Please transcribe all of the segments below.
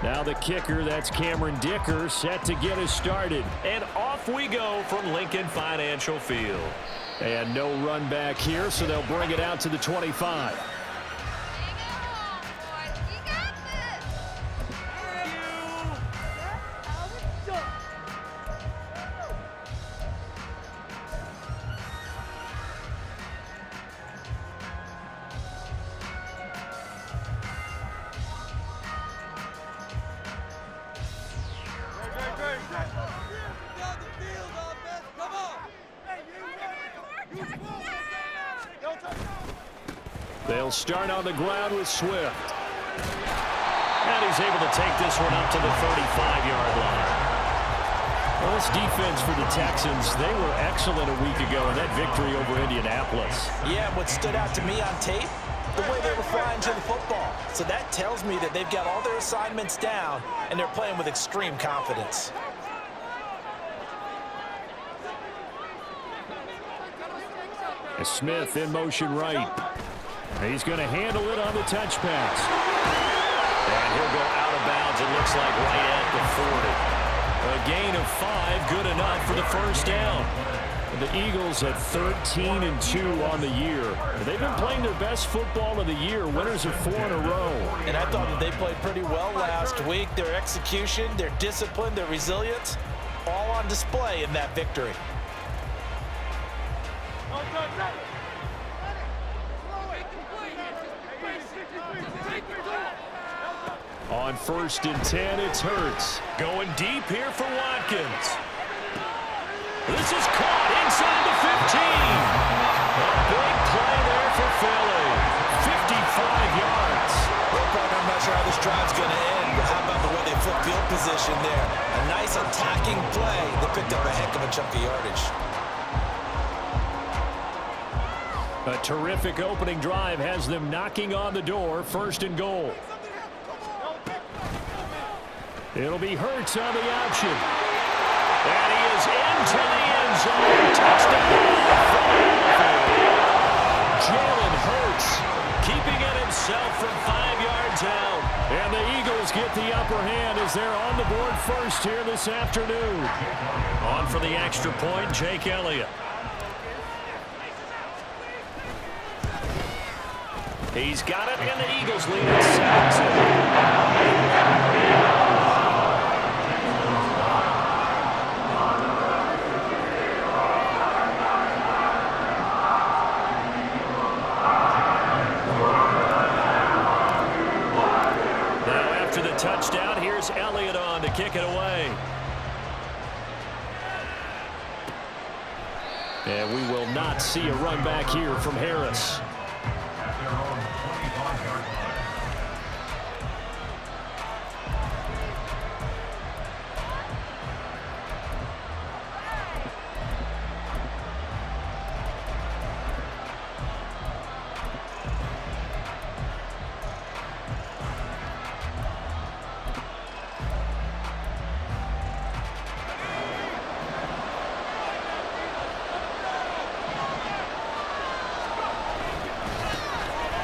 Now the kicker, that's Cameron Dicker, set to get us started. And off we go from Lincoln Financial Field. And no run back here, so they'll bring it out to the 25. They'll start on the ground with Swift. And he's able to take this one up to the 35-yard line. Well, this defense for the Texans, they were excellent a week ago in that victory over Indianapolis. Yeah, what stood out to me on tape, the way they were flying to the football. So that tells me that they've got all their assignments down, and they're playing with extreme confidence. Smith in motion right. He's going to handle it on the touch pass. And he'll go out of bounds, it looks like, right at the 40. A gain of 5, good enough for the first down. The Eagles at 13-2 on the year. They've been playing their best football of the year, winners of 4 in a row. And I thought that they played pretty well last week. Their execution, their discipline, their resilience, all on display in that victory. On 1st and 10, it's Hurts. Going deep here for Watkins. This is caught inside the 15. A big play there for Philly. 55 yards. Well, partner, I'm not sure how this drive's going to end, but how about the way they flip field position there? A nice attacking play. They picked up a heck of a chunk of yardage. A terrific opening drive has them knocking on the door. 1st and goal. It'll be Hurts on the option. And he is into the end zone. Touchdown. Jalen Hurts keeping it himself from 5 yards out. And the Eagles get the upper hand as they're on the board first here this afternoon. On for the extra point, Jake Elliott. He's got it, and the Eagles lead at 7-0. Touchdown. Here's Elliott on to kick it away. And we will not see a run back here from Harris.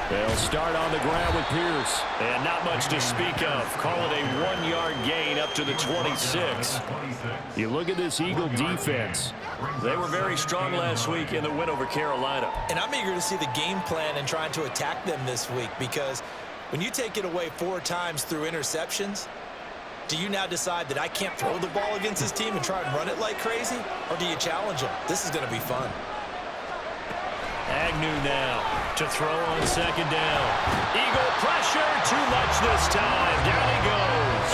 They'll start on the ground with Pierce. And not much to speak of. Call it a 1-yard gain up to the 26. You look at this Eagle defense. They were very strong last week in the win over Carolina. And I'm eager to see the game plan and trying to attack them this week, because when you take it away 4 times through interceptions, do you now decide that I can't throw the ball against this team and try and run it like crazy? Or do you challenge them? This is going to be fun. Agnew now to throw on 2nd down. Eagle pressure, too much this time. Down he goes.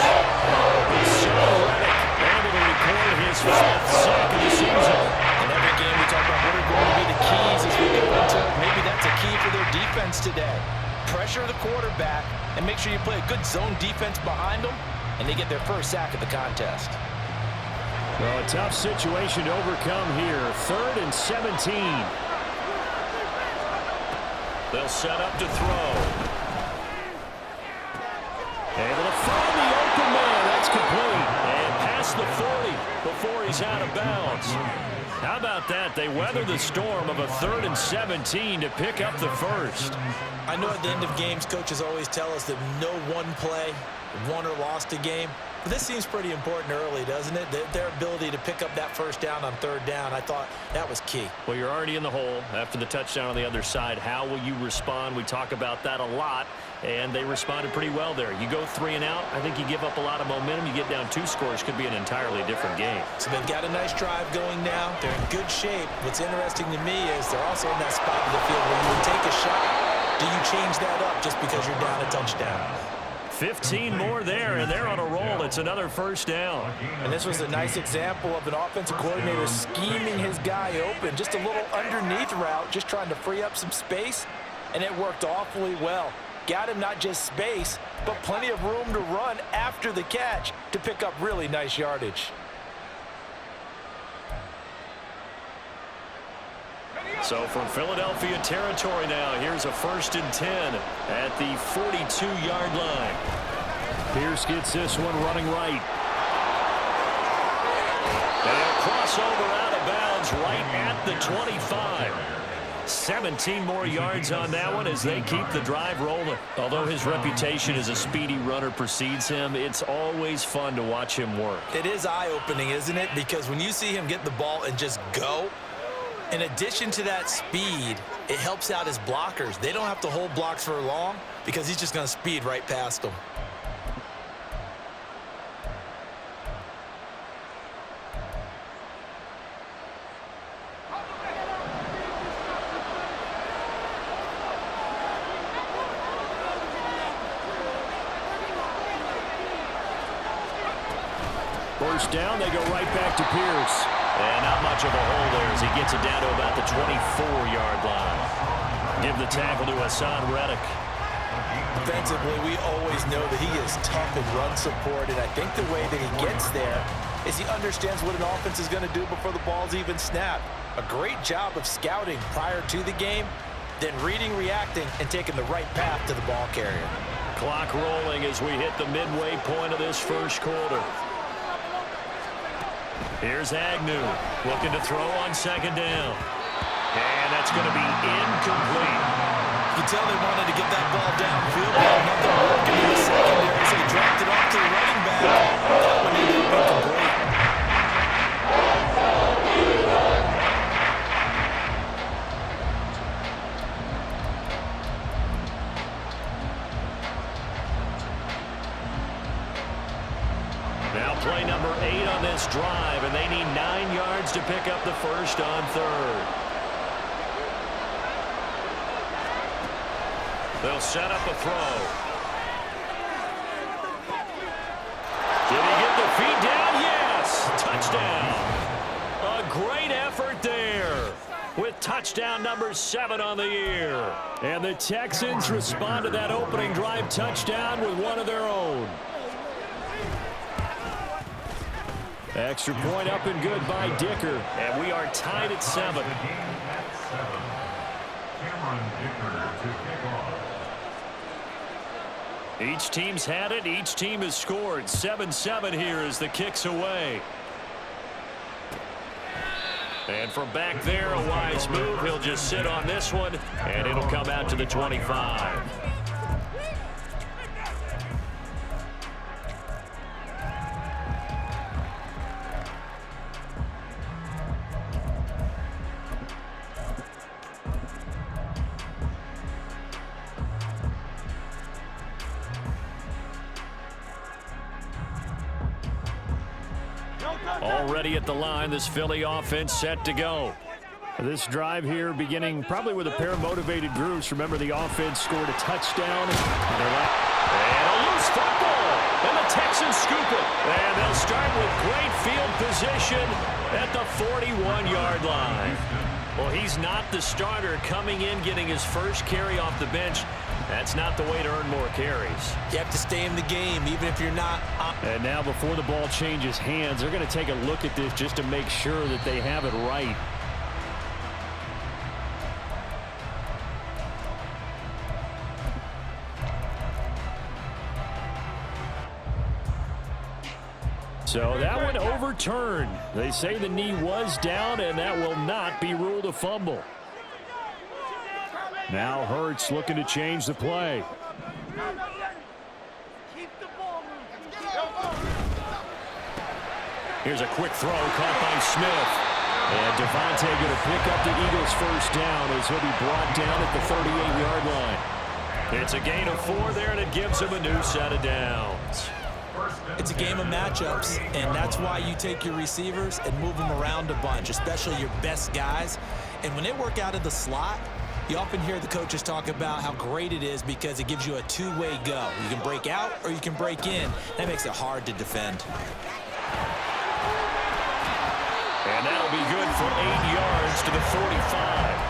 So Reddick able to record his 5th sack of the season. In every game we talk about what are going to be the keys as we go into it. Maybe that's a key for their defense today. Pressure the quarterback and make sure you play a good zone defense behind them, and they get their first sack of the contest. Well, a tough situation to overcome here. 3rd and 17. They'll set up to throw. Able to find the open man. That's complete. And past the 40 before he's out of bounds. How about that? They weather the storm of a 3rd and 17 to pick up the first. I know at the end of games, coaches always tell us that no one play won or lost a game. But this seems pretty important early, doesn't it? Their ability to pick up that first down on 3rd down, I thought that was key. Well, you're already in the hole after the touchdown on the other side. How will you respond? We talk about that a lot, and they responded pretty well there. You go 3 and out, I think you give up a lot of momentum. You get down 2 scores, could be an entirely different game. So they've got a nice drive going now. They're in good shape. What's interesting to me is they're also in that spot of the field where you would take a shot. Do you change that up just because you're down a touchdown? 15 more there, and they're on a roll. It's another first down. And this was a nice example of an offensive coordinator scheming his guy open. Just a little underneath route, just trying to free up some space, and it worked awfully well. Got him not just space, but plenty of room to run after the catch to pick up really nice yardage. So from Philadelphia territory now, here's a 1st and 10 at the 42-yard line. Pierce gets this one running right. And a crossover out of bounds right at the 25. 17 more yards on that one as they keep the drive rolling. Although his reputation as a speedy runner precedes him, it's always fun to watch him work. It is eye-opening, isn't it? Because when you see him get the ball and just go, in addition to that speed, it helps out his blockers. They don't have to hold blocks for long because he's just going to speed right past them. First down, they go right back to Pierce. And not much of a hole there as he gets it down to about the 24-yard line. Give the tackle to Hassan Reddick. Defensively, we always know that he is tough in run support, and I think the way that he gets there is he understands what an offense is going to do before the ball's even snapped. A great job of scouting prior to the game, then reading, reacting, and taking the right path to the ball carrier. Clock rolling as we hit the midway point of this first quarter. Here's Agnew looking to throw on 2nd down. And that's going to be incomplete. You can tell they wanted to get that ball downfield, but nothing working in the secondary, so he dropped it off to the running back. That one ended up incomplete. Now play number 8 on this drive, and they need 9 yards to pick up the first on 3rd. They'll set up a throw. Did he get the feet down? Yes! Touchdown. A great effort there with touchdown number 7 on the year. And the Texans respond to that opening drive touchdown with one of their own. Extra point up and good by Dicker. And we are tied at 7. Each team's had it. Each team has scored. 7-7 here as the kick's away. And from back there, a wise move. He'll just sit on this one, and it'll come out to the 25. Already at the line, this Philly offense set to go. This drive here beginning probably with a pair of motivated groups. Remember, the offense scored a touchdown. And a loose football. And the Texans scoop it. And they'll start with great field position at the 41-yard line. Well, he's not the starter coming in, getting his first carry off the bench. That's not the way to earn more carries. You have to stay in the game, even if you're not. And now before the ball changes hands, they're going to take a look at this just to make sure that they have it right. So that one overturned. They say the knee was down, and that will not be ruled a fumble. Now Hurts looking to change the play. Here's a quick throw caught by Smith. And Devontae going to pick up the Eagles' first down as he'll be brought down at the 38-yard line. It's a gain of 4 there, and it gives him a new set of downs. It's a game of matchups, and that's why you take your receivers and move them around a bunch, especially your best guys. And when they work out of the slot, you often hear the coaches talk about how great it is because it gives you a two-way go. You can break out or you can break in. That makes it hard to defend. And that'll be good for 8 yards to the 45.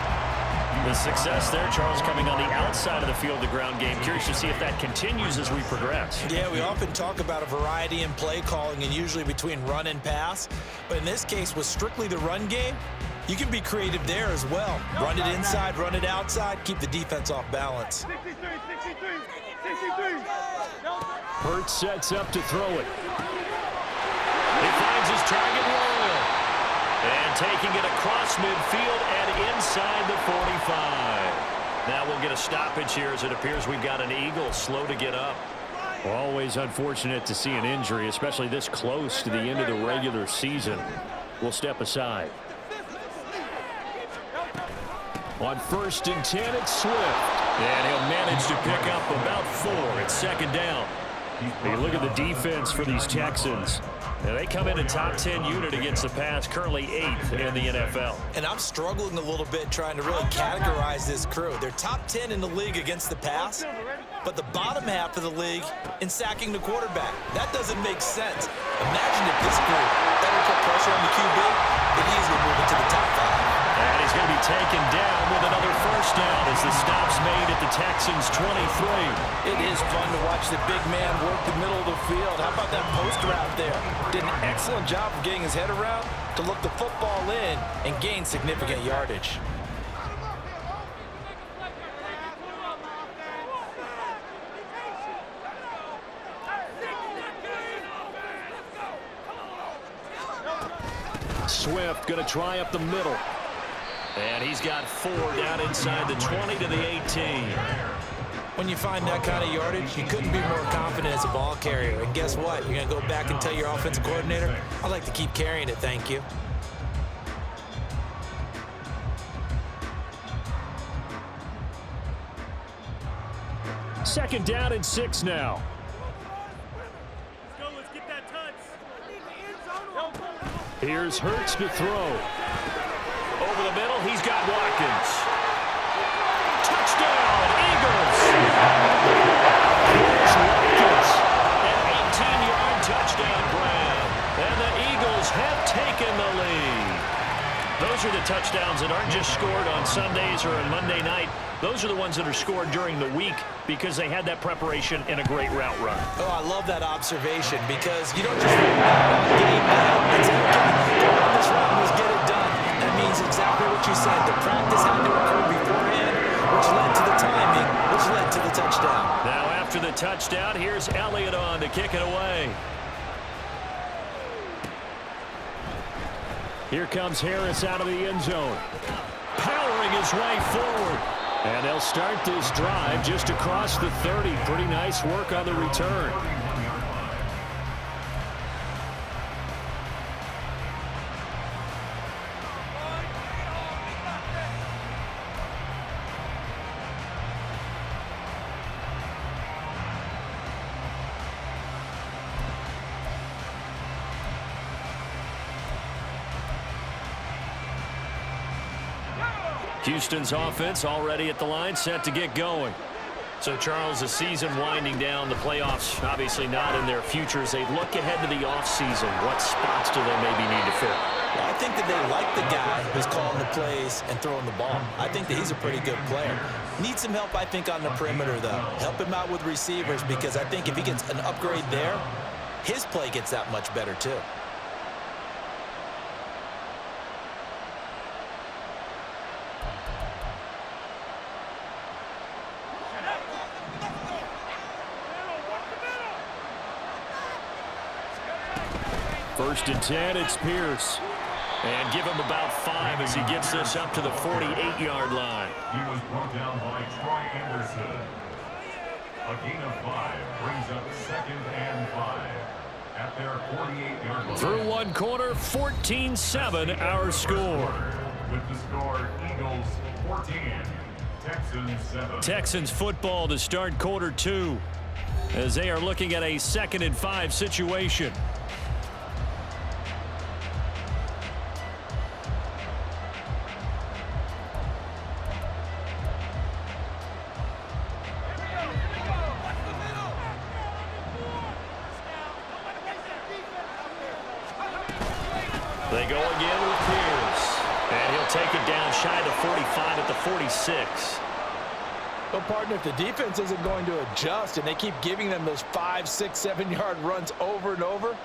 The success there, Charles, coming on the outside of the field, the ground game. Curious to see if that continues as we progress. Yeah, we often talk about a variety in play calling and usually between run and pass. But in this case, with strictly the run game, you can be creative there as well. Run it inside, run it outside, keep the defense off balance. 63. Hurts sets up to throw it. He finds his target Royal. And taking it across midfield and inside the 45. Now we'll get a stoppage here as it appears we've got an Eagle slow to get up. Always unfortunate to see an injury, especially this close to the end of the regular season. We'll step aside. On 1st and 10, it's Swift. And he'll manage to pick up about 4. It's 2nd down. You look at the defense for these Texans. Now they come in a top 10 unit against the pass, currently 8th in the NFL. And I'm struggling a little bit trying to really categorize this crew. They're top 10 in the league against the pass, but the bottom half of the league in sacking the quarterback. That doesn't make sense. Imagine if this group ever put pressure on the QB, they'd easily move into the top 5. And he's going to be taken down with another first down as the stop's made at the Texans' 23. It is fun to watch the big man work the middle of the field. How about that post route there? Did an excellent job of getting his head around to look the football in and gain significant yardage. Swift going to try up the middle. And he's got 4 down inside the 20 to the 18. When you find that kind of yardage, you couldn't be more confident as a ball carrier. And guess what? You're going to go back and tell your offensive coordinator, I'd like to keep carrying it, thank you. Second down and 6 now. Let's get that touch. Here's Hurts to throw. Over the middle, he's got Watkins. Touchdown, Eagles! Here's Watkins. An 18-yard touchdown grab. And the Eagles have taken the lead. Those are the touchdowns that aren't just scored on Sundays or on Monday night. Those are the ones that are scored during the week because they had that preparation and a great route run. Oh, I love that observation because you don't just game plan. It's go on this route and just get it done. That means exactly what you said. The practice had to occur beforehand, which led to the timing, which led to the touchdown. Now after the touchdown, here's Elliott on to kick it away. Here comes Harris out of the end zone. Powering his way forward. And they'll start this drive just across the 30. Pretty nice work on the return. Houston's offense already at the line, set to get going. So, Charles, the season winding down, the playoffs obviously not in their futures. They look ahead to the offseason. What spots do they maybe need to fill? Well, I think that they like the guy who's calling the plays and throwing the ball. I think that he's a pretty good player. Needs some help, I think, on the perimeter, though. Help him out with receivers because I think if he gets an upgrade there, his play gets that much better, too. First and 10, it's Pierce. And give him about 5 as he gets this up to the 48-yard line. He was brought down by Troy Anderson. A gain of 5 brings up 2nd and 5 at their 48-yard line. Through one quarter, 14-7 our score. With the score, Eagles 14, Texans 7. Texans football to start quarter 2 as they are looking at a 2nd and 5 situation. They go again with Pierce. And he'll take it down shy of the 45 at the 46. Well, partner, if the defense isn't going to adjust and they keep giving them those 5, 6, 7-yard runs over and over,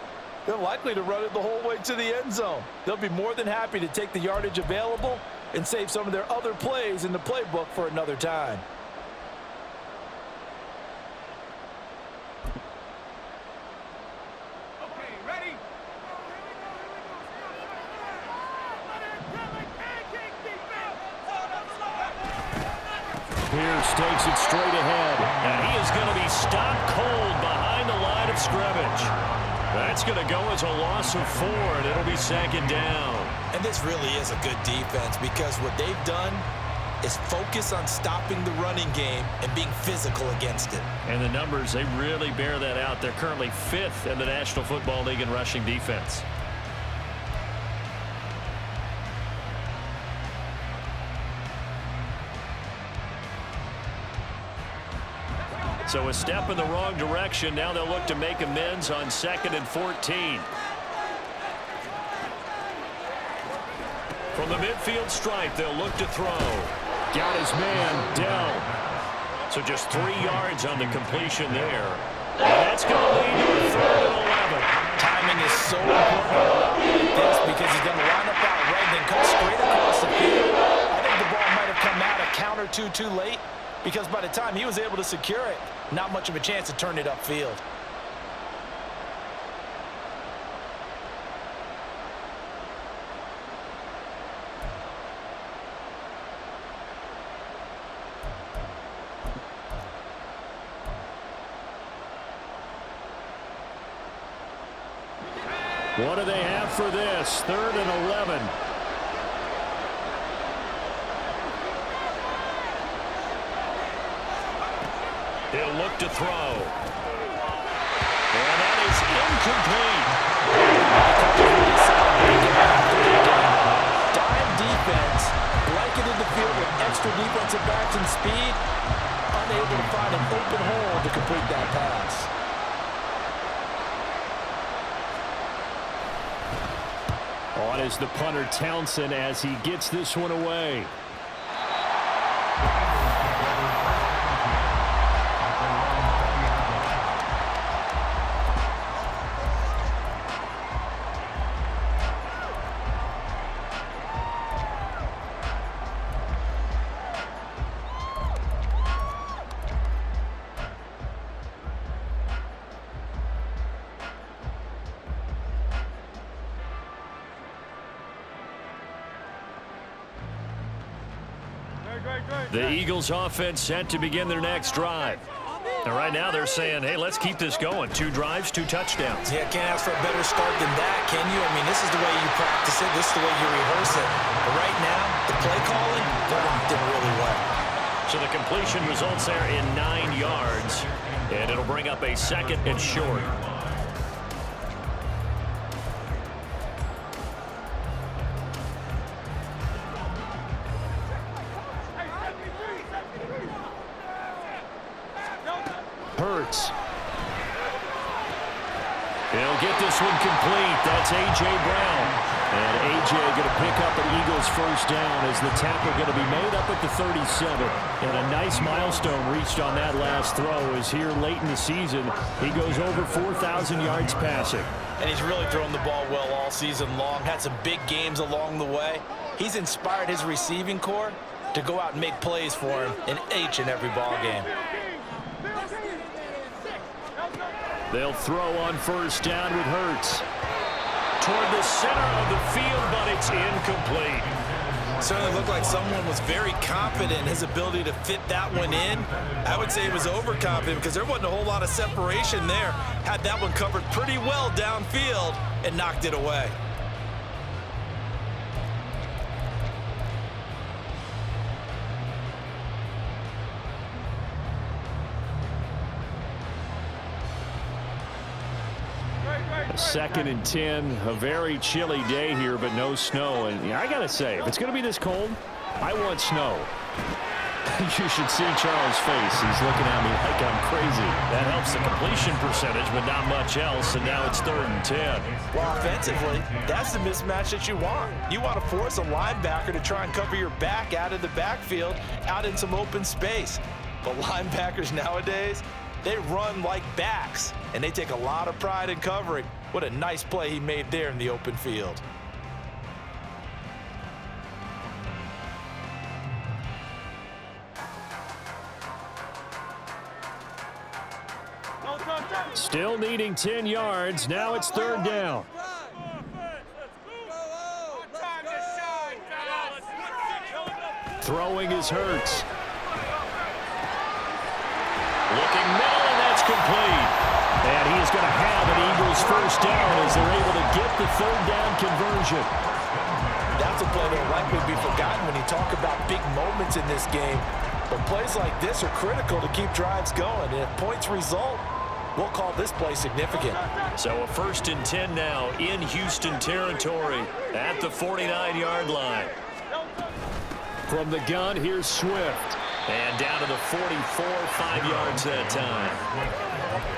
they're likely to run it the whole way to the end zone. They'll be more than happy to take the yardage available and save some of their other plays in the playbook for another time. Pierce takes it straight ahead. And he is going to be stopped cold behind the line of scrimmage. That's going to go as a loss of 4, and it'll be 2nd down. And this really is a good defense because what they've done is focus on stopping the running game and being physical against it. And the numbers, they really bear that out. They're currently 5th in the National Football League in rushing defense. So a step in the wrong direction. Now they'll look to make amends on 2nd and 14. From the midfield stripe, they'll look to throw. Got his man down. So just 3 yards on the completion there. And that's going to lead to a 3rd and 11. Timing is so important on a route like this because he's going to line up out right and then cut straight across the field. I think the ball might have come out a count or two too late because by the time he was able to secure it, not much of a chance to turn it upfield. What do they have for this? 3rd and 11. He'll look to throw. And that is incomplete. Dime defense, blanketed the field with extra defensive backs and speed, unable to find an open hole to complete that pass. On is the punter Townsend as he gets this one away. The Eagles offense set to begin their next drive. And right now they're saying, hey, let's keep this going. 2 drives, 2 touchdowns. Yeah, can't ask for a better start than that, can you? I mean, this is the way you practice it. This is the way you rehearse it. But right now, the play calling, they did really well. So the completion results there in 9 yards. And it'll bring up a 2nd and short. Hurts. He'll get this one complete. That's A.J. Brown. And A.J. going to pick up an Eagles first down as the tackle going to be made up at the 37. And a nice milestone reached on that last throw as here late in the season, he goes over 4,000 yards passing. And he's really thrown the ball well all season long, had some big games along the way. He's inspired his receiving corps to go out and make plays for him in each and every ball game. They'll throw on first down with Hurts. toward the center of the field, but it's incomplete. Certainly looked like someone was very confident in his ability to fit that one in. I would say he was overconfident because there wasn't a whole lot of separation there. Had that one covered pretty well downfield and knocked it away. Second and 10, a very chilly day here, but no snow. And I got to say, if it's going to be this cold, I want snow. You should see Charles' face. He's looking at me like I'm crazy. That helps the completion percentage, but not much else, and now it's 3rd and 10. Well, offensively, that's the mismatch that you want. You want to force a linebacker to try and cover your back out of the backfield, out in some open space. But linebackers nowadays, they run like backs, and they take a lot of pride in covering. What a nice play he made there in the open field. Still needing 10 yards. Now it's 3rd down. Throwing is Hurts. Looking middle, and that's complete. And he's going to have an Eagles first down as they're able to get the 3rd down conversion. That's a play that will likely be forgotten when you talk about big moments in this game. But plays like this are critical to keep drives going. And if points result, we'll call this play significant. So a 1st and 10 now in Houston territory at the 49-yard line. From the gun, here's Swift. And down to the 44, 5 yards that time.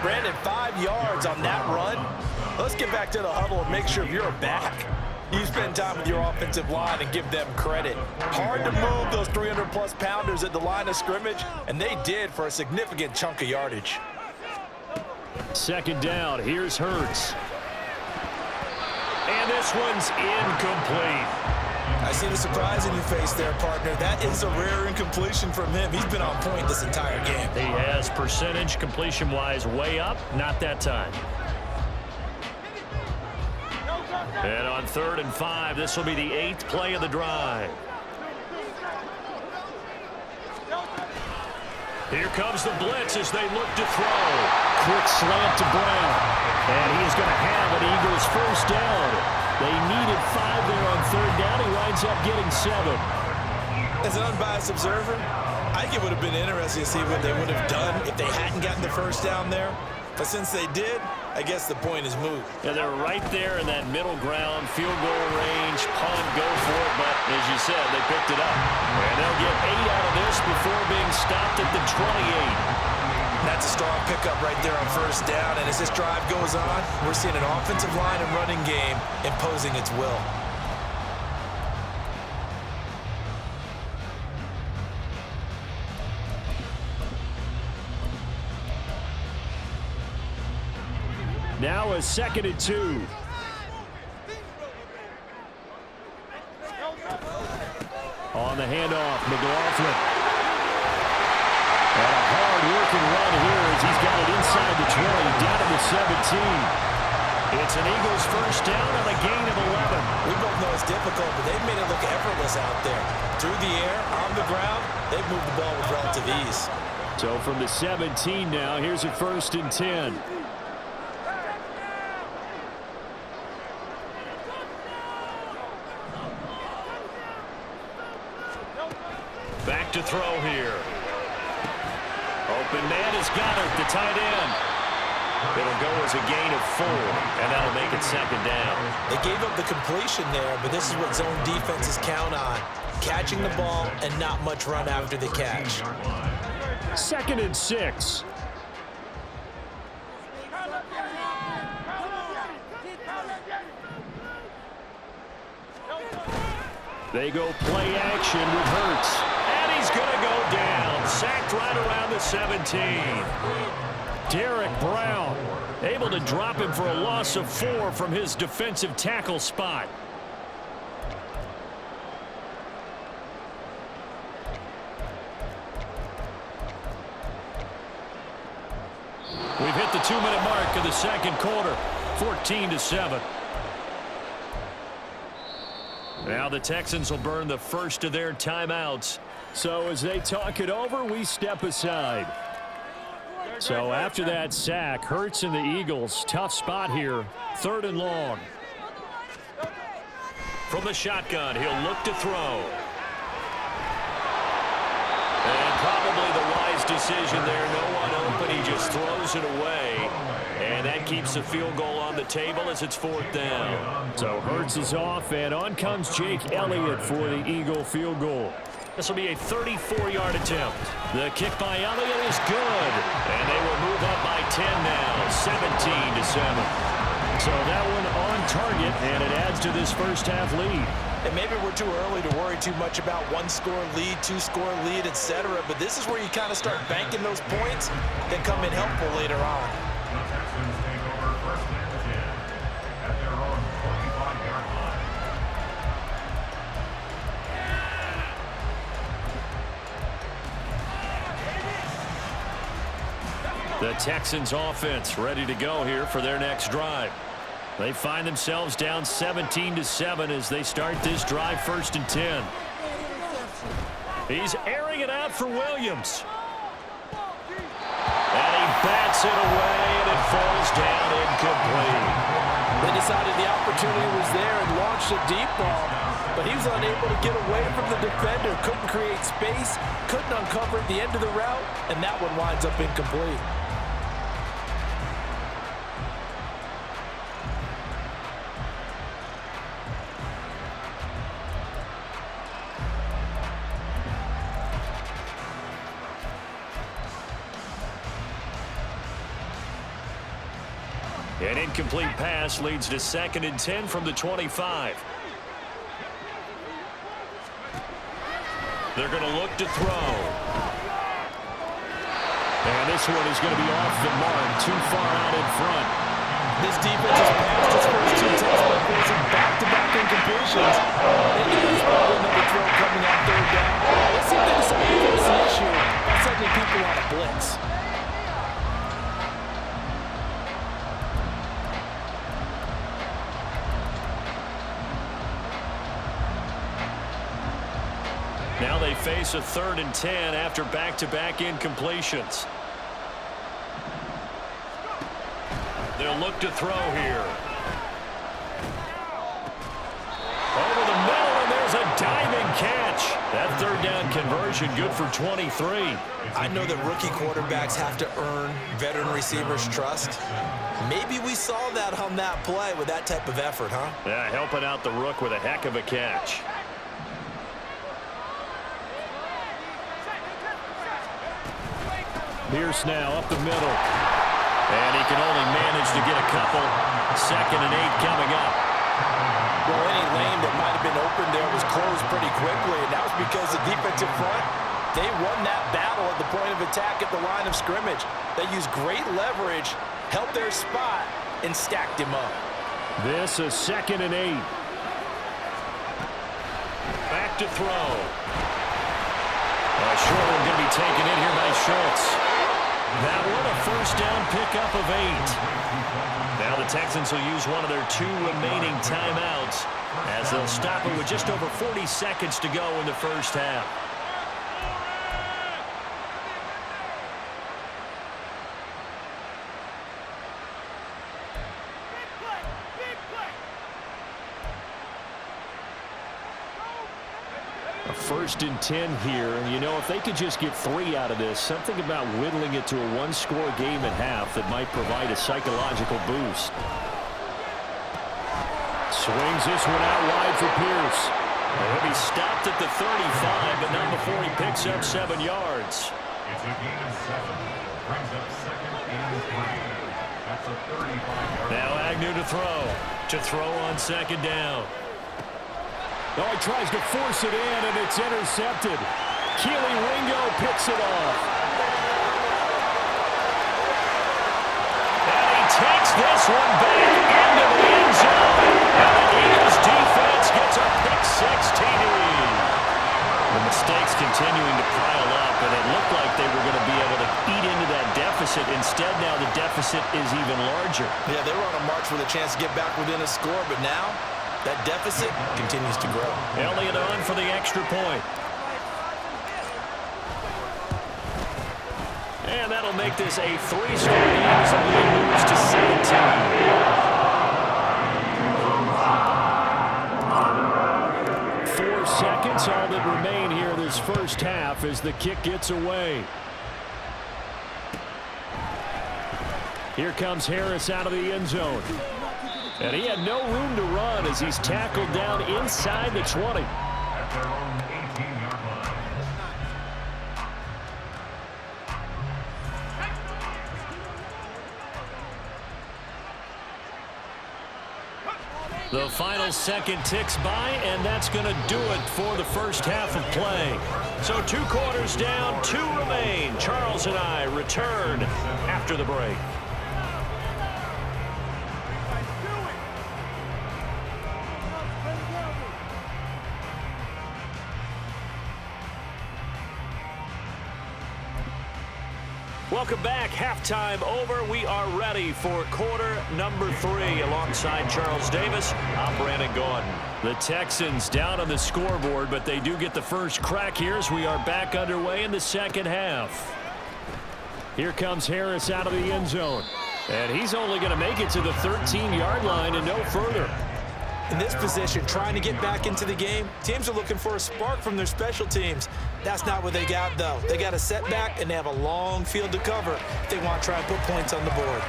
Brandon, 5 yards on that run. Let's get back to the huddle and make sure you're a back. You spend time with your offensive line and give them credit. Hard to move those 300-plus pounders at the line of scrimmage, and they did for a significant chunk of yardage. 2nd down, here's Hurts. And this one's incomplete. I see the surprise in your face there, partner. That is a rare incompletion from him. He's been on point this entire game. He has percentage completion-wise way up. Not that time. And on 3rd and 5, this will be the 8th play of the drive. Here comes the blitz as they look to throw. Quick slant to Brown. And he's going to have an Eagles first down. They needed 5 there on 3rd down. He winds up getting 7. As an unbiased observer, I think it would have been interesting to see what they would have done if they hadn't gotten the first down there. But since they did, I guess the point is moot. Yeah, they're right there in that middle ground, field goal range, punt, go for it. But as you said, they picked it up. And they'll get 8 out of this before being stopped at the 28. That's a strong pickup right there on 1st down. And as this drive goes on, we're seeing an offensive line and running game imposing its will. Now a 2nd and 2. On the handoff, McLaughlin. And a hard-working run here as he's got it inside the 20, down to the 17. It's an Eagles first down on a gain of 11. We both know it's difficult, but they've made it look effortless out there. Through the air, on the ground, they've moved the ball with relative ease. So from the 17 now, here's a 1st and 10. Back to throw here. Open man has got it, the tight end. It'll go as a gain of 4, and that'll make it 2nd down. They gave up the completion there, but this is what zone defenses count on. Catching the ball and not much run after the catch. 2nd and 6. They go play action with Hurts. And he's going to go down. Sacked right around the 17. Derek Brown able to drop him for a loss of 4 from his defensive tackle spot. We've hit the 2-minute mark of the 2nd quarter. 14-7. Now the Texans will burn the first of their timeouts. So as they talk it over, we step aside. So after that sack, Hurts and the Eagles, tough spot here, 3rd and long. From the shotgun, he'll look to throw. And probably the wise decision there. No one open. He just throws it away. And that keeps the field goal on the table as it's 4th down. So Hurts is off, and on comes Jake Elliott for the Eagle field goal. This will be a 34-yard attempt. The kick by Elliott is good. And they will move up by 10 now, 17-7. So that one on target, and it adds to this first half lead. And maybe we're too early to worry too much about 1-score lead, 2-score lead, etc. But this is where you kind of start banking those points that come in helpful later on. The Texans take over 1st and 10 at their own 25-yard line. The Texans offense ready to go here for their next drive. They find themselves down 17-7 as they start this drive 1st and 10. He's airing it out for Williams. And he bats it away, and it falls down incomplete. They decided the opportunity was there and launched a deep ball, but he was unable to get away from the defender, couldn't create space, couldn't uncover at the end of the route, and that one winds up incomplete. An incomplete pass leads to 2nd and 10 from the 25. They're going to look to throw. And this one is going to be off the mark, too far out in front. This defense has passed its first 2 tests by forcing back-to-back incompletions. They knew there was probably another throw coming on 3rd down. Let's see if they decide to force the issue by sending people on a blitz. Now they face a 3rd and 10 after back-to-back incompletions. They'll look to throw here. Over the middle, and there's a diving catch. That 3rd down conversion good for 23. I know that rookie quarterbacks have to earn veteran receivers' trust. Maybe we saw that on that play with that type of effort, huh? Yeah, helping out the rook with a heck of a catch. Pierce now up the middle. And he can only manage to get a couple. 2nd and 8 coming up. Well, any lane that might have been open there was closed pretty quickly, and that was because the defensive front, they won that battle at the point of attack at the line of scrimmage. They used great leverage, held their spot, and stacked him up. This is 2nd and 8. Back to throw. Short one going to be taken in here by Schultz. That one a 1st down pickup of 8. Now the Texans will use one of their 2 remaining timeouts as they'll stop it with just over 40 seconds to go in the first half. A 1st and 10 here, and you know, if they could just get 3 out of this, something about whittling it to a 1-score game at half that might provide a psychological boost. Swings this one out wide for Pierce. He'll be stopped at the 35, but not before he picks up 7 yards. It's a gain of 7. Brings up 2nd and 3. That's a 35-yard. Now Agnew to throw. To throw on 2nd down. Oh, he tries to force it in, and it's intercepted. Keely Ringo picks it off. And he takes this one back into the end zone. And the Eagles defense gets a pick-6 TD. The mistakes continuing to pile up, and it looked like they were going to be able to eat into that deficit. Instead, now the deficit is even larger. Yeah, they were on a march with a chance to get back within a score, but now that deficit continues to grow. Elliott on for the extra point. And that'll make this a 3-score game as the lead moves to 17. 4 seconds, all that remain here this first half as the kick gets away. Here comes Harris out of the end zone. And he had no room to run as he's tackled down inside the 20. At their own 18-yard line. The final second ticks by, and that's going to do it for the first half of play. So 2 quarters down, 2 remain. Charles and I return after the break. Welcome back. Halftime over. We are ready for quarter number 3. Alongside Charles Davis, I'm Brandon Gordon. The Texans down on the scoreboard, but they do get the first crack here as we are back underway in the second half. Here comes Harris out of the end zone. And he's only going to make it to the 13-yard line and no further. In this position, trying to get back into the game, teams are looking for a spark from their special teams. That's not what they got, though. They got a setback, and they have a long field to cover if they want to try and put points on the board.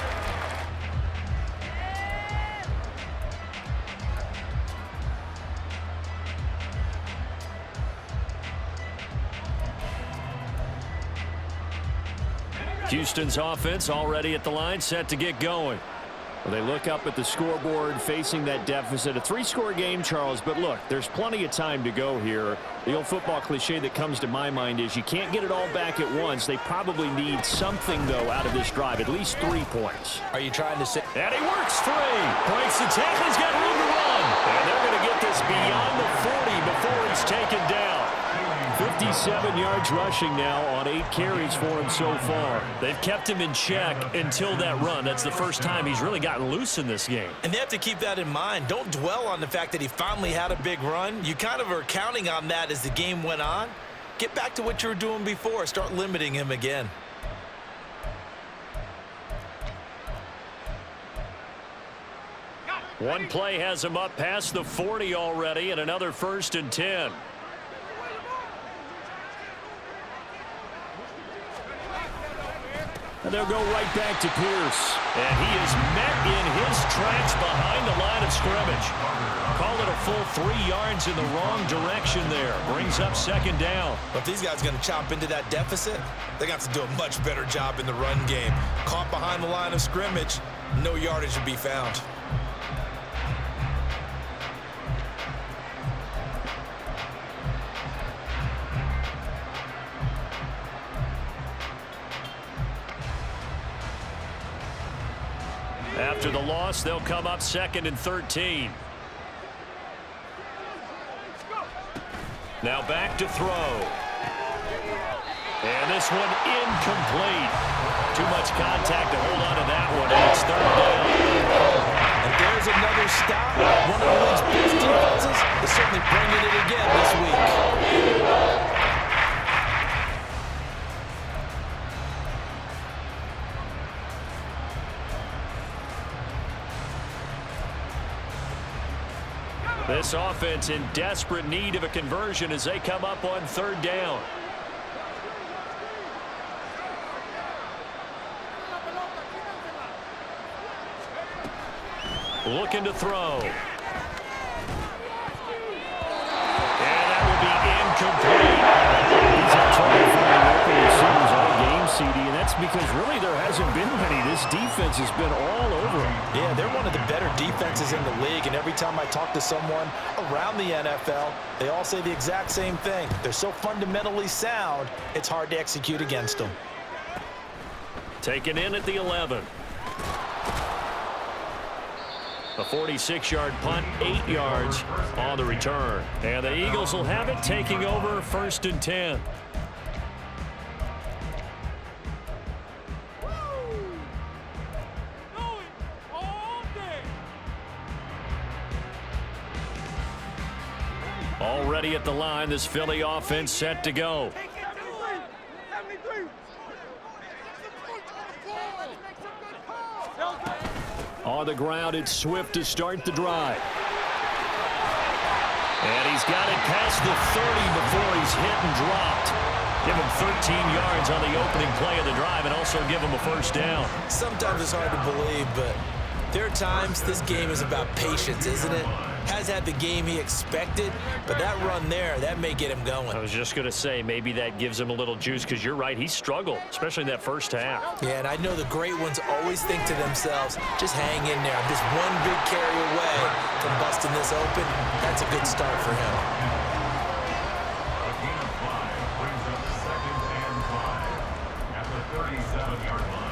Houston's offense already at the line, set to get going. Well, they look up at the scoreboard facing that deficit. A 3-score game, Charles, but look, there's plenty of time to go here. The old football cliche that comes to my mind is you can't get it all back at once. They probably need something, though, out of this drive, at least 3 points. Are you trying to say? And he works 3. Breaks the tackle. He's got room to run. And they're going to get this beyond the 40 before it's taken down. 57 yards rushing now on 8 carries for him so far. They've kept him in check until that run. That's the first time he's really gotten loose in this game. And they have to keep that in mind. Don't dwell on the fact that he finally had a big run. You kind of are counting on that as the game went on. Get back to what you were doing before. Start limiting him again. One play has him up past the 40 already, and another 1st and 10. And they'll go right back to Pierce. And he is met in his tracks behind the line of scrimmage. Call it a full 3 yards in the wrong direction there. Brings up 2nd down. But if these guys are going to chop into that deficit, they're going to have to do a much better job in the run game. Caught behind the line of scrimmage, no yardage to be found. After the loss, they'll come up 2nd and 13. Now back to throw. And this one incomplete. Too much contact to hold on to that one, and it's 3rd down. And there's another stop. One of the league's best defenses is certainly bringing it again this week. This offense in desperate need of a conversion as they come up on 3rd down. Looking to throw. And that will be incomplete. He's had trouble finding open receivers all game, CD, and that's because really there hasn't been many. This defense has been all over him. Yeah, they're one of the better defenses in the league, and every time I talk to someone around the NFL, they all say the exact same thing. They're so fundamentally sound, it's hard to execute against them. Taken in at the 11. A 46-yard punt, 8 yards on the return. And the Eagles will have it, taking over 1st and 10. Already at the line, this Philly offense set to go. On the ground, it's Swift to start the drive. And he's got it past the 30 before he's hit and dropped. Give him 13 yards on the opening play of the drive and also give him a first down. Sometimes it's hard to believe, but there are times this game is about patience, isn't it? Has had the game he expected, but that run there, that may get him going. I was just going to say, maybe that gives him a little juice because you're right, he struggled, especially in that first half. Yeah, and I know the great ones always think to themselves, just hang in there. I'm just one big carry away from busting this open. That's a good start for him. A gain of 5 brings up 2nd and 5 at the 37-yard line.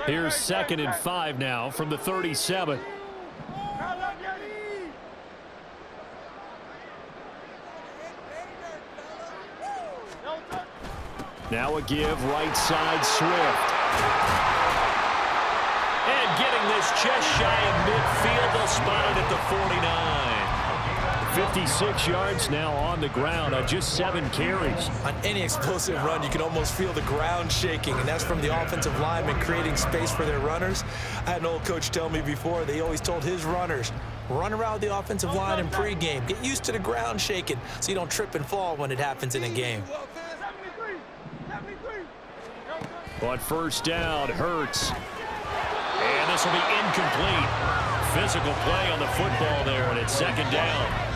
Here's 2nd and 5 now from the 37. Now a give, right side, Swift. And getting this just shy of midfield, they'll spot it at the 49. 56 yards now on the ground on just 7 carries. On any explosive run, you can almost feel the ground shaking, and that's from the offensive linemen creating space for their runners. I had an old coach tell me before, they always told his runners, run around the offensive line in pregame. Get used to the ground shaking so you don't trip and fall when it happens in a game. But first down, Hurts. And this will be incomplete. Physical play on the football there, and it's 2nd down.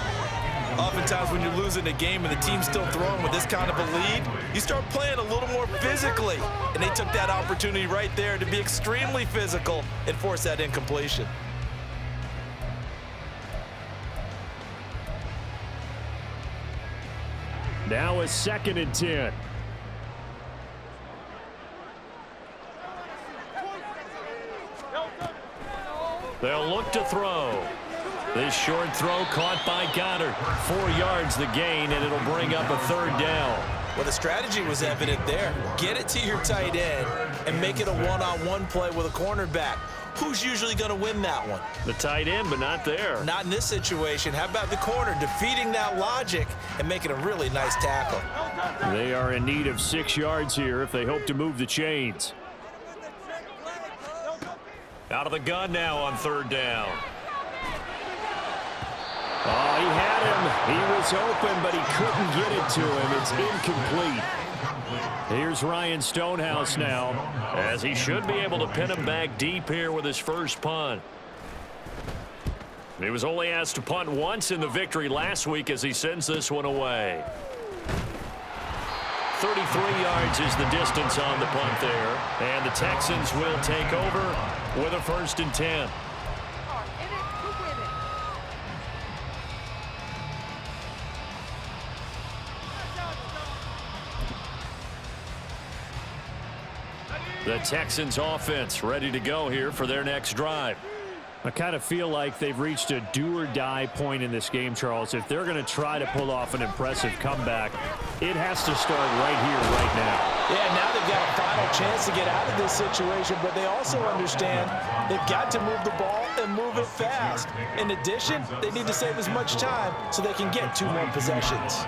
Oftentimes when you're losing a game and the team's still throwing with this kind of a lead, you start playing a little more physically. And they took that opportunity right there to be extremely physical and force that incompletion. Now a 2nd and 10. They'll look to throw. This short throw caught by Goddard. 4 yards the gain, and it'll bring up a 3rd down. Well, the strategy was evident there. Get it to your tight end and make it a one-on-one play with a cornerback. Who's usually going to win that one? The tight end, but not there. Not in this situation. How about the corner defeating that logic and making a really nice tackle? They are in need of 6 yards here if they hope to move the chains. Out of the gun now on 3rd down. Oh, he had him. He was open, but he couldn't get it to him. It's incomplete. Here's Ryan Stonehouse now, as he should be able to pin him back deep here with his first punt. He was only asked to punt once in the victory last week as he sends this one away. 33 yards is the distance on the punt there, and the Texans will take over with a 1st and 10. The Texans offense ready to go here for their next drive. I kind of feel like they've reached a do-or-die point in this game, Charles. If they're going to try to pull off an impressive comeback, it has to start right here, right now. Yeah, now they've got a final chance to get out of this situation, but they also understand they've got to move the ball and move it fast. In addition, they need to save as much time so they can get 2 more possessions.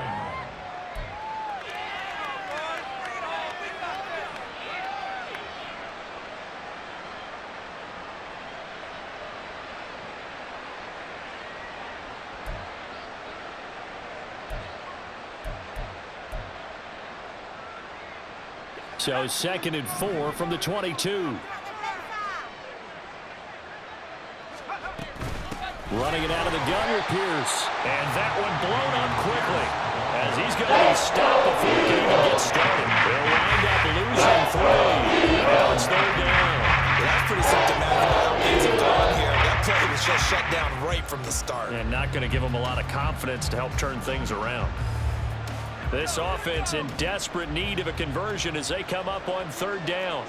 So 2nd and 4 from the 22. Running it out of the gun with Pierce. And that one blown up quickly as he's going to be stopped before he can even get started. They'll wind up losing 3. Now it's 3rd down. Well, that's pretty symptomatic of how things have gone here. That play was just shut down right from the start. And not going to give them a lot of confidence to help turn things around. This offense in desperate need of a conversion as they come up on 3rd down.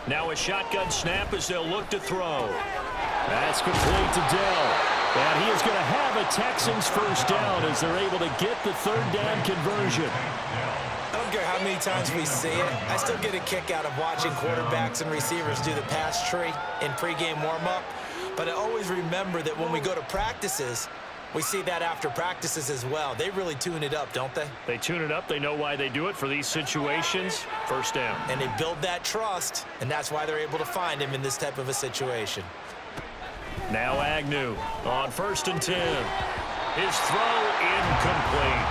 Now a shotgun snap as they'll look to throw. That's complete to Dell. And he is going to have a Texans first down as they're able to get the third down conversion. I don't care how many times we see it. I still get a kick out of watching quarterbacks and receivers do the pass tree in pregame warm-up. But I always remember that when we go to practices, we see that after practices as well. They really tune it up, don't they? They tune it up. They know why they do it for these situations. First down. And they build that trust, and that's why they're able to find him in this type of a situation. Now Agnew on 1st and 10. His throw incomplete.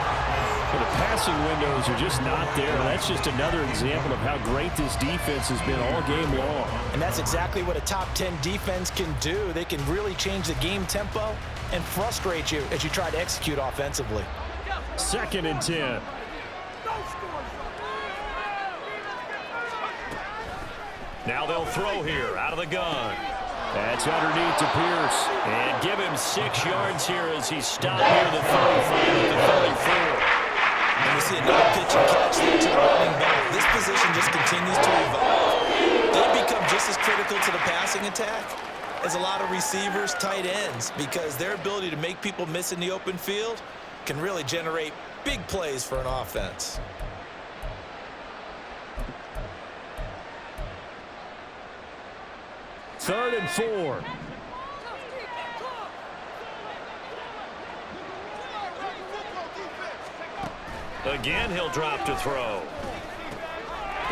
Well, the passing windows are just not there. That's just another example of how great this defense has been all game long. And that's exactly what a top 10 defense can do. They can really change the game tempo and frustrate you as you try to execute offensively. 2nd and 10. Now they'll throw here out of the gun. That's underneath to Pierce. And give him 6 yards here as he stopped near the 35 at the 34. And we see another pitch and catch there to the running back. This position just continues to evolve. They become just as critical to the passing attack as a lot of receivers, tight ends, because their ability to make people miss in the open field can really generate big plays for an offense. Third and 4. Again, he'll drop to throw.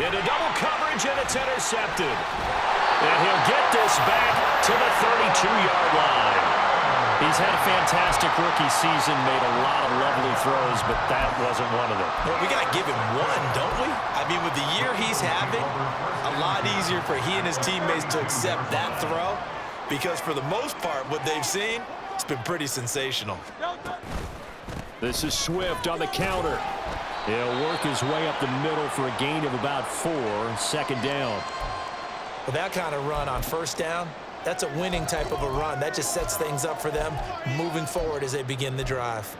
Into double coverage, and it's intercepted. And he'll get this back to the 32-yard line. He's had a fantastic rookie season, made a lot of lovely throws, but that wasn't one of them. Well, we got to give him one, don't we? I mean, with the year he's having, a lot easier for he and his teammates to accept that throw, because for the most part, what they've seen, it's been pretty sensational. This is Swift on the counter. He'll work his way up the middle for a gain of about 4. 2nd down. With that kind of run on 1st down, that's a winning type of a run. That just sets things up for them moving forward as they begin the drive.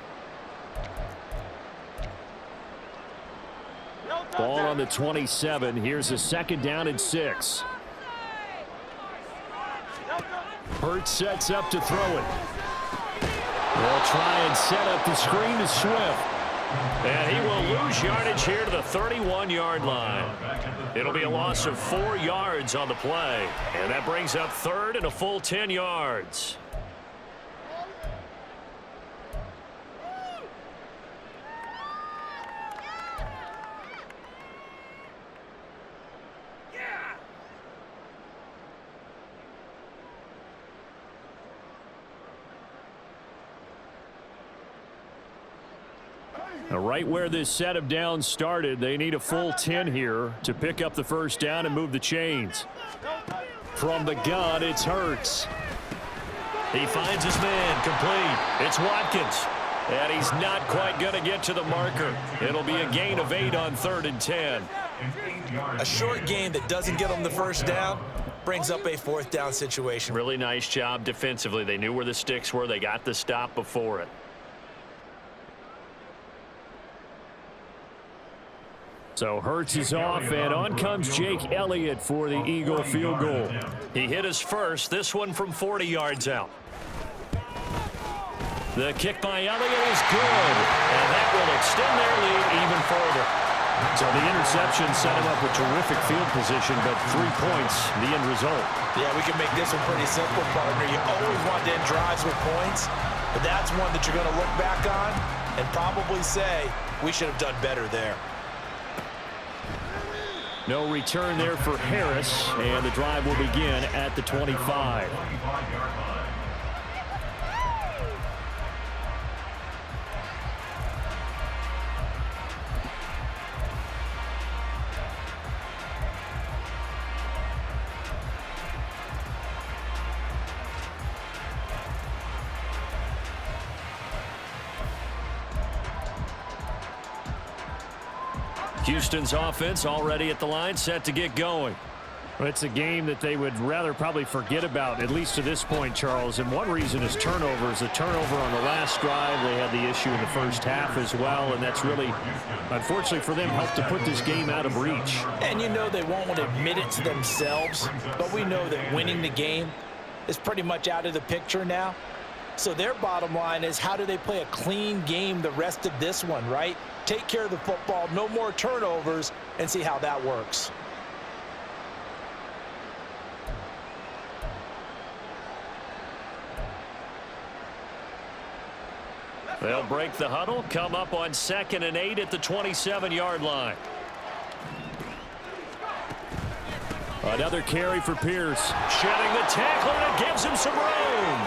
Ball on the 27. Here's a 2nd down and 6. Hurts sets up to throw it. They'll try and set up the screen to Swift. And he will lose yardage here to the 31-yard line. It'll be a loss of 4 yards on the play. And that brings up 3rd and a full 10 yards. Now, right where this set of downs started, they need a full 10 here to pick up the first down and move the chains. From the gun, it's Hurts. He finds his man, complete. It's Watkins. And he's not quite going to get to the marker. It'll be a gain of 8 on 3rd and 10. A short gain that doesn't get them the first down brings up a 4th down situation. Really nice job defensively. They knew where the sticks were. They got the stop before it. So Hurts is off, and on comes Jake Elliott for the Eagle field goal. He hit his first, this one from 40 yards out. The kick by Elliott is good, and that will extend their lead even further. So the interception set him up with terrific field position, but 3 points, the end result. Yeah, we can make this one pretty simple, partner. You always want to end drives with points, but that's one that you're going to look back on and probably say, we should have done better there. No return there for Harris, and the drive will begin at the 25. Houston's offense already at the line, set to get going. Well, it's a game that they would rather probably forget about, at least to this point, Charles. And one reason is turnovers. A turnover on the last drive. They had the issue in the first half as well, and that's really, unfortunately for them, helped to put this game out of reach. And you know they won't admit it to themselves, but we know that winning the game is pretty much out of the picture now. So their bottom line is, how do they play a clean game the rest of this one, right? Take care of the football, no more turnovers, and see how that works. They'll break the huddle, come up on 2nd and 8 at the 27-yard line. Another carry for Pierce. Shedding the tackle, and it gives him some room.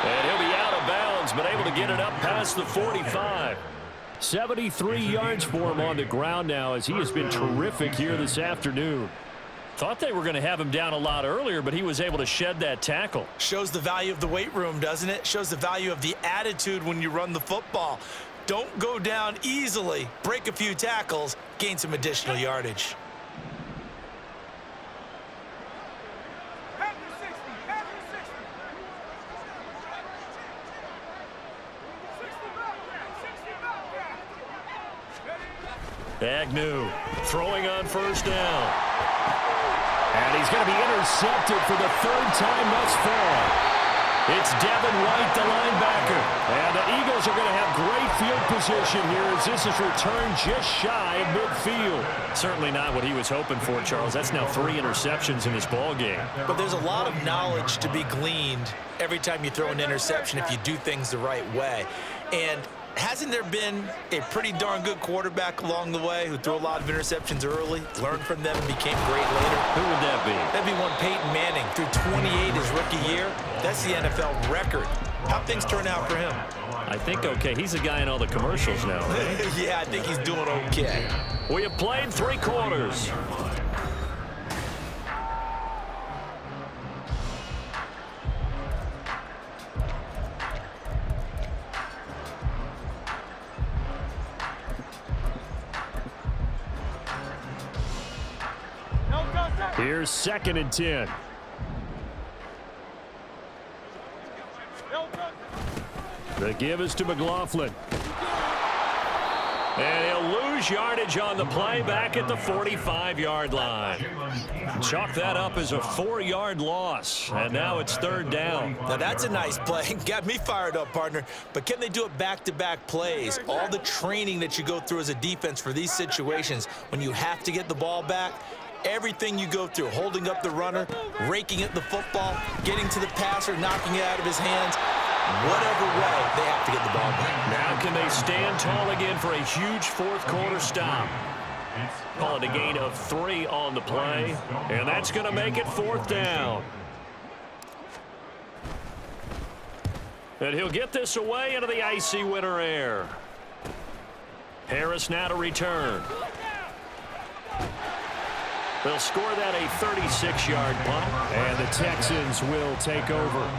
And he'll be out of bounds, but able to get it up past the 45. 73 yards for him on the ground now, as he has been terrific here this afternoon. Thought they were going to have him down a lot earlier, but he was able to shed that tackle. Shows the value of the weight room, doesn't it? Shows the value of the attitude when you run the football. Don't go down easily. Break a few tackles, gain some additional yardage. Agnew throwing on 1st down. And he's going to be intercepted for the 3rd time thus far. It's Devin White, the linebacker. And the Eagles are going to have great field position here as this is returned just shy of midfield. Certainly not what he was hoping for, Charles. That's now 3 interceptions in this ball game. But there's a lot of knowledge to be gleaned every time you throw an interception if you do things the right way. And hasn't there been a pretty darn good quarterback along the way who threw a lot of interceptions early, learned from them, and became great later? Who would that be? That'd be one Peyton Manning. Threw 28 his rookie year. That's the NFL record. How'd things turn out for him? I think okay. He's a guy in all the commercials now, right? Yeah, I think he's doing okay. We have played 3 quarters. Here's 2nd and 10. The give is to McLaughlin. And he'll lose yardage on the play back at the 45-yard line. Chalk that up as a 4-yard loss. And now it's 3rd down. Now that's a nice play. Got me fired up, partner. But can they do it back-to-back plays? All the training that you go through as a defense for these situations, when you have to get the ball back, everything you go through, holding up the runner, raking at the football, getting to the passer, knocking it out of his hands, whatever way, they have to get the ball back. Now can they stand tall again for a huge 4th quarter stop? Call it a gain of 3 on the play, and that's going to make it 4th down. And he'll get this away into the icy winter air. Harris now to return. They'll score that a 36-yard punt. And the Texans will take over.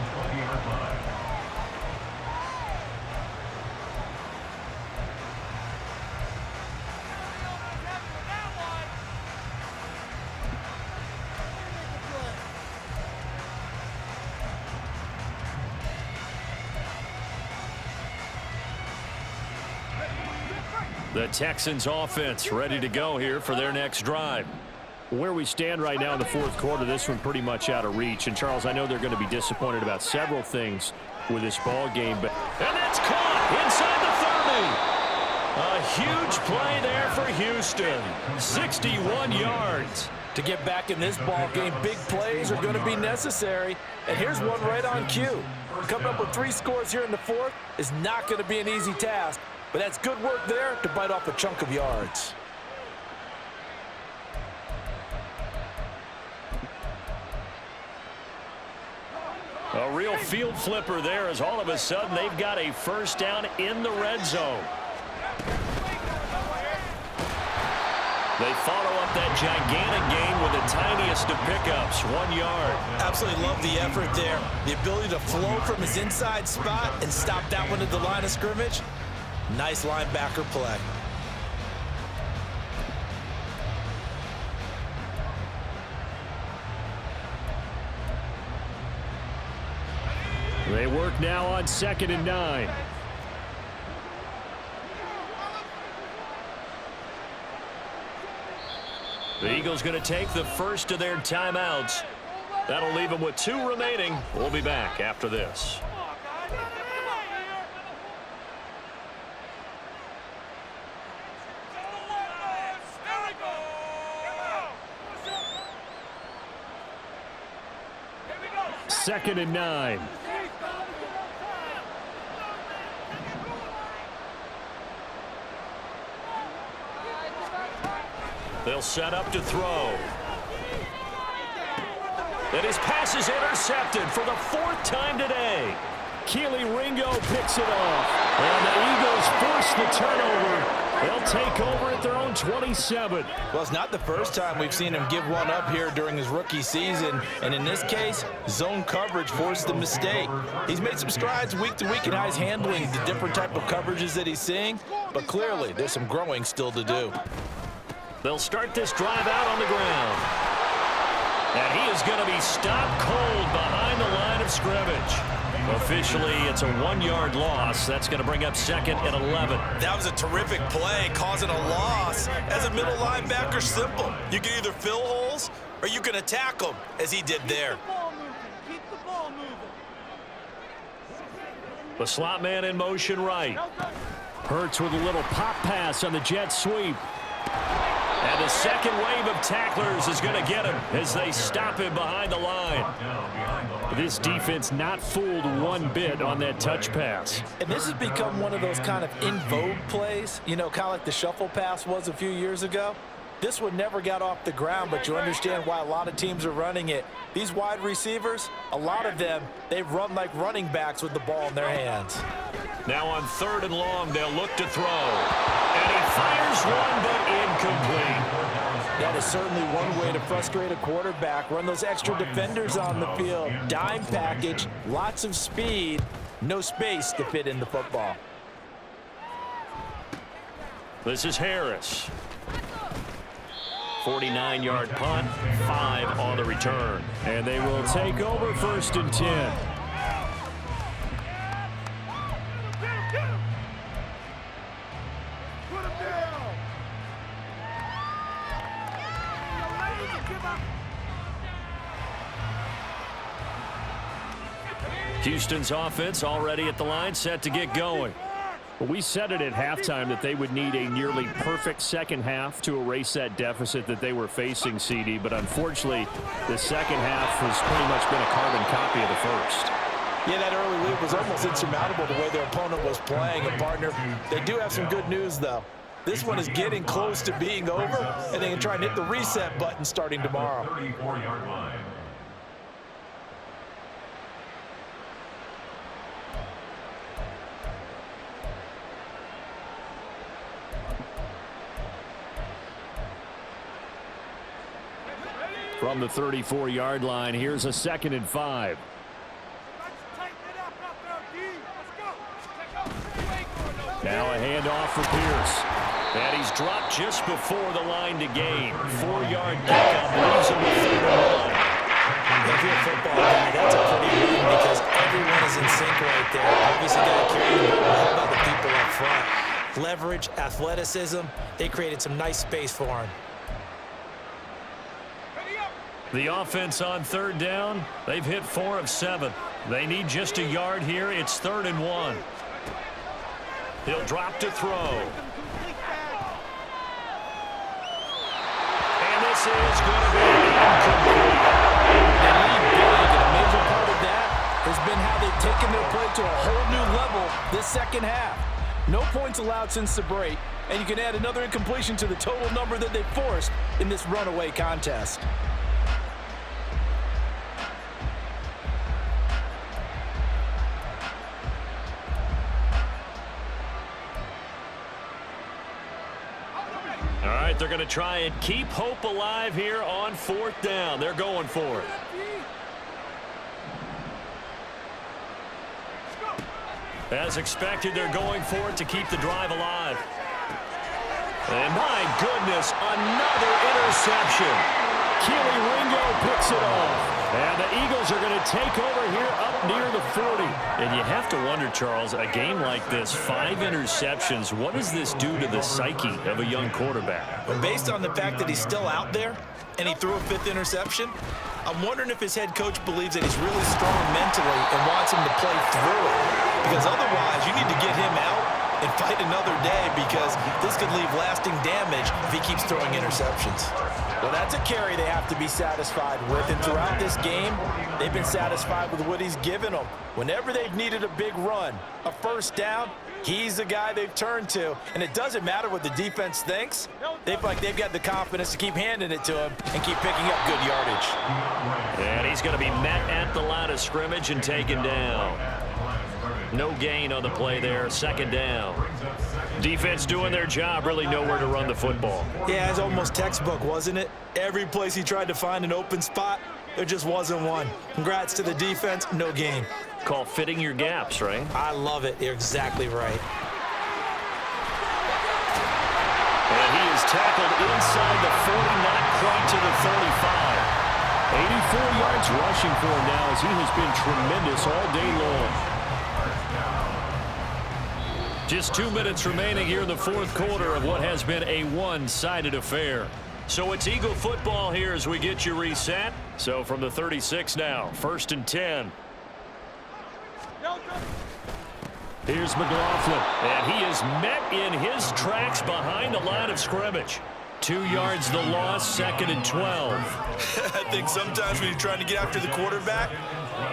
The Texans offense ready to go here for their next drive. Where we stand right now in the 4th quarter, this one pretty much out of reach. And, Charles, I know they're going to be disappointed about several things with this ball game. But and that's caught inside the 30. A huge play there for Houston. 61 yards. To get back in this ball game, big plays are going to be necessary. And here's one right on cue. Coming up with 3 scores here in the 4th is not going to be an easy task. But that's good work there to bite off a chunk of yards. A real field flipper there as all of a sudden they've got a 1st down in the red zone. They follow up that gigantic gain with the tiniest of pickups, 1 yard. Absolutely love the effort there. The ability to flow from his inside spot and stop that one at the line of scrimmage. Nice linebacker play. they work now on 2nd and 9. The Eagles going to take the first of their timeouts. That'll leave them with 2 remaining. We'll be back after this. Second and 9. They'll set up to throw. And his pass is intercepted for the 4th time today. Keely Ringo picks it off. And the Eagles force the turnover. They'll take over at their own 27. Well, it's not the first time we've seen him give one up here during his rookie season. And in this case, zone coverage forced the mistake. He's made some strides week to week in how he's handling the different type of coverages that he's seeing. But clearly, there's some growing still to do. They'll start this drive out on the ground. And he is going to be stopped cold behind the line of scrimmage. Officially, it's a 1-yard loss. That's going to bring up 2nd and 11. That was a terrific play, causing a loss. As a middle linebacker, simple. You can either fill holes or you can attack them, as he did there. The slot man in motion right. Hurts with a little pop pass on the jet sweep. And the second wave of tacklers is going to get him as they stop him behind the line. This defense not fooled one bit on that touch pass. And this has become one of those kind of in vogue plays, you know, kind of like the shuffle pass was a few years ago. This one never got off the ground, but you understand why a lot of teams are running it. These wide receivers, a lot of them, they run like running backs with the ball in their hands. Now on 3rd and long, they'll look to throw. And he fires one, but incomplete. That is certainly one way to frustrate a quarterback. Run those extra defenders on the field. Dime package, lots of speed, no space to fit in the football. This is Harris. 49-yard punt, 5 on the return. And they will take over 1st and 10. Houston's offense already at the line, set to get going. Well, we said it at halftime that they would need a nearly perfect second half to erase that deficit that they were facing, CD. But unfortunately, the second half has pretty much been a carbon copy of the first. Yeah, that early lead was almost insurmountable the way their opponent was playing. And, partner, they do have some good news, though. This one is getting close to being over, and they can try and hit the reset button starting tomorrow. 34-yard line. From the 34-yard line, here's a 2nd and 5. Now a handoff for Pierce. And he's dropped just before the line to gain. 4-yard pickup leaves him with 3rd and 1. If you're a football guy, that's a pretty win because everyone is in sync right there. Obviously got to carry the ball. How about the people up front? Leverage, athleticism, they created some nice space for him. The offense on 3rd down, they've hit 4 of 7. They need just a yard here. It's 3rd and 1. He'll drop to throw. And this is going to be incomplete. They lead big, and a major part of that has been how they've taken their play to a whole new level this second half. No points allowed since the break, and you can add another incompletion to the total number that they forced in this runaway contest. All right, they're going to try and keep hope alive here on 4th down. They're going for it. As expected, they're going for it to keep the drive alive. And my goodness, another interception. Keely Ringo picks it off. And the Eagles are going to take over here up near the 40. And you have to wonder, Charles, a game like this, 5 interceptions, what does this do to the psyche of a young quarterback? But based on the fact that he's still out there and he threw a 5th interception, I'm wondering if his head coach believes that he's really strong mentally and wants him to play through it. Because otherwise, you need to get him out and fight another day, because this could leave lasting damage if he keeps throwing interceptions. Well, that's a carry they have to be satisfied with, and throughout this game, they've been satisfied with what he's given them. Whenever they've needed a big run, a first down, he's the guy they've turned to, and it doesn't matter what the defense thinks. They feel like they've got the confidence to keep handing it to him and keep picking up good yardage. And he's going to be met at the line of scrimmage and taken down. No gain on the play there, 2nd down. Defense doing their job, really nowhere to run the football. Yeah, it's almost textbook, wasn't it? Every place he tried to find an open spot, there just wasn't one. Congrats to the defense, no gain. Call fitting your gaps, right? I love it. You're exactly right. And he is tackled inside the 40, not quite to the 35. 84 yards rushing for him now, as he has been tremendous all day long. Just 2 minutes remaining here in the 4th quarter of what has been a one-sided affair. So it's Eagle football here as we get you reset. So from the 36 now, 1st and 10. Here's McLaughlin. And he is met in his tracks behind the line of scrimmage. 2 yards the loss, 2nd and 12. I think sometimes when you're trying to get after the quarterback,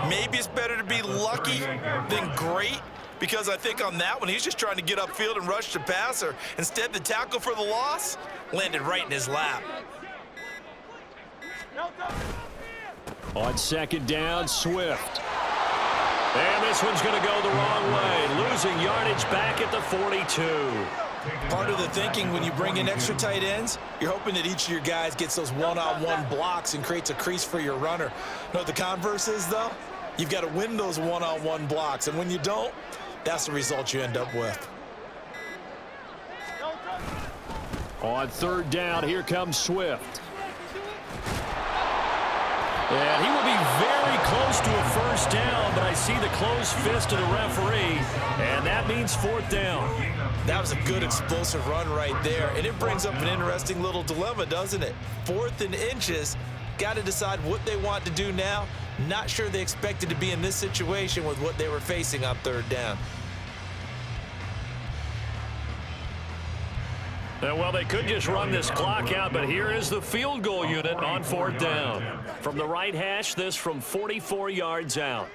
maybe it's better to be lucky than great. Because I think on that one, he's just trying to get upfield and rush the passer. Instead, the tackle for the loss landed right in his lap. On 2nd down, Swift. And this one's going to go the wrong way. Losing yardage back at the 42. Part of the thinking when you bring in extra tight ends, you're hoping that each of your guys gets those one-on-one blocks and creates a crease for your runner. You know what the converse is, though? You've got to win those one-on-one blocks. And when you don't, that's the result you end up with. On 3rd down, here comes Swift. And he will be very close to a first down, but I see the closed fist of the referee, and that means 4th down. That was a good explosive run right there, and it brings up an interesting little dilemma, doesn't it? 4th and inches, got to decide what they want to do now. Not sure they expected to be in this situation with what they were facing on 3rd down. Well, they could just run this clock out, but here is the field goal unit on 4th down. From the right hash, this from 44 yards out.